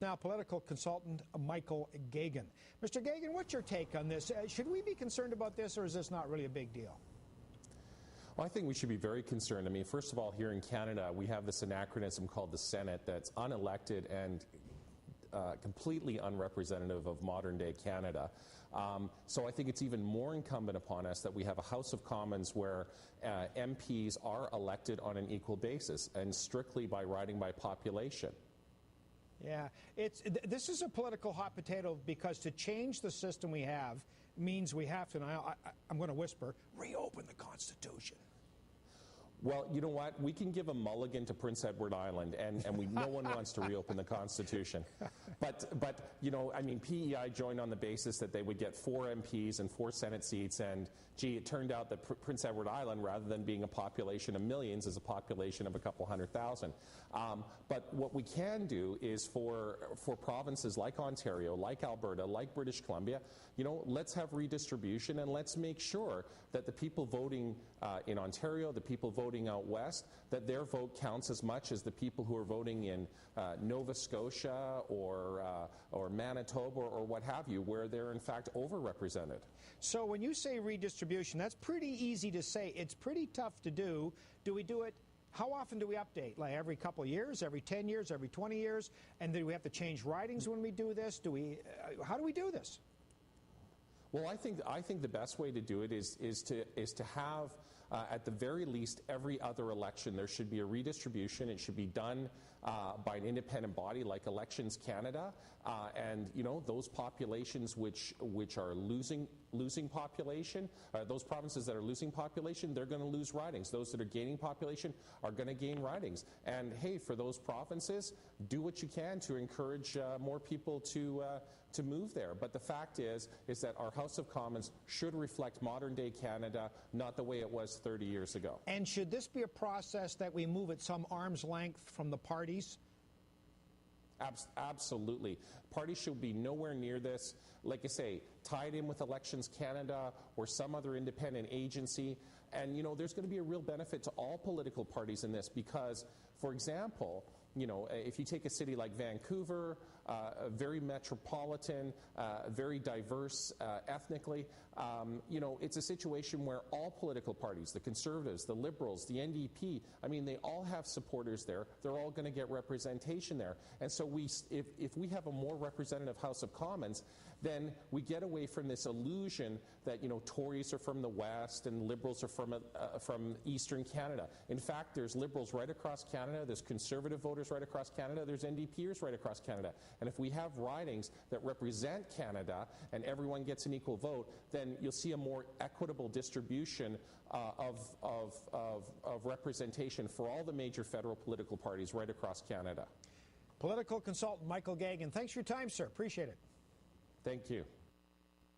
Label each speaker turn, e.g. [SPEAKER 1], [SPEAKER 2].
[SPEAKER 1] now political consultant Michael Geoghegan. Mr. Geoghegan, what's your take on this? Should we be concerned about this, or is this not really a big deal?
[SPEAKER 2] Well, I think we should be very concerned. I mean, first of all, here in Canada, we have this anachronism called the Senate that's unelected and completely unrepresentative of modern-day Canada. So I think it's even more incumbent upon us that we have a House of Commons where MPs are elected on an equal basis and strictly by riding by population.
[SPEAKER 1] Yeah, this is a political hot potato because to change the system we have means we have to, and I'm going to whisper, reopen the Constitution.
[SPEAKER 2] Well, you know what? We can give a mulligan to Prince Edward Island, and no one wants to reopen the Constitution. But you know, I mean, PEI joined on the basis that they would get 4 MPs and 4 Senate seats, and gee, it turned out that Prince Edward Island, rather than being a population of millions, is a population of a couple 100,000. But what we can do is for provinces like Ontario, like Alberta, like British Columbia, you know, let's have redistribution, and let's make sure that the people voting in Ontario, the people voting out west, that their vote counts as much as the people who are voting in Nova Scotia or Manitoba or what have you, where they're in fact overrepresented.
[SPEAKER 1] So when you say redistribution, that's pretty easy to say. It's pretty tough to do. Do we do it? How often do we update? Like every couple of years, every 10 years, every 20 years? And do we have to change ridings when we do this? How do we do this?
[SPEAKER 2] Well, I think the best way to do it is to have at the very least every other election there should be a redistribution. It should be done by an independent body like Elections Canada, and you know, those populations which are losing population, those provinces that are losing population, they're going to lose ridings. Those that are gaining population are going to gain ridings. And hey, for those provinces, do what you can to encourage more people to move there. But the fact is that our House of Commons should reflect modern-day Canada, not the way it was 30 years ago.
[SPEAKER 1] And should this be a process that we move at some arm's length from the parties?
[SPEAKER 2] Absolutely. Parties should be nowhere near this. Like I say, tied in with Elections Canada or some other independent agency. And, you know, there's going to be a real benefit to all political parties in this because, for example, you know, if you take a city like Vancouver, very metropolitan, very diverse ethnically, you know, it's a situation where all political parties, the Conservatives, the Liberals, the NDP, I mean, they all have supporters there. They're all going to get representation there. And so if we have a more representative House of Commons, then we get away from this illusion that, you know, Tories are from the West and Liberals are from Eastern Canada. In fact, there's Liberals right across Canada, there's Conservative voters right across Canada, there's NDPers right across Canada. And if we have ridings that represent Canada and everyone gets an equal vote, then you'll see a more equitable distribution of representation for all the major federal political parties right across Canada.
[SPEAKER 1] Political consultant Michael Geoghegan, thanks for your time, sir. Appreciate it.
[SPEAKER 2] Thank you.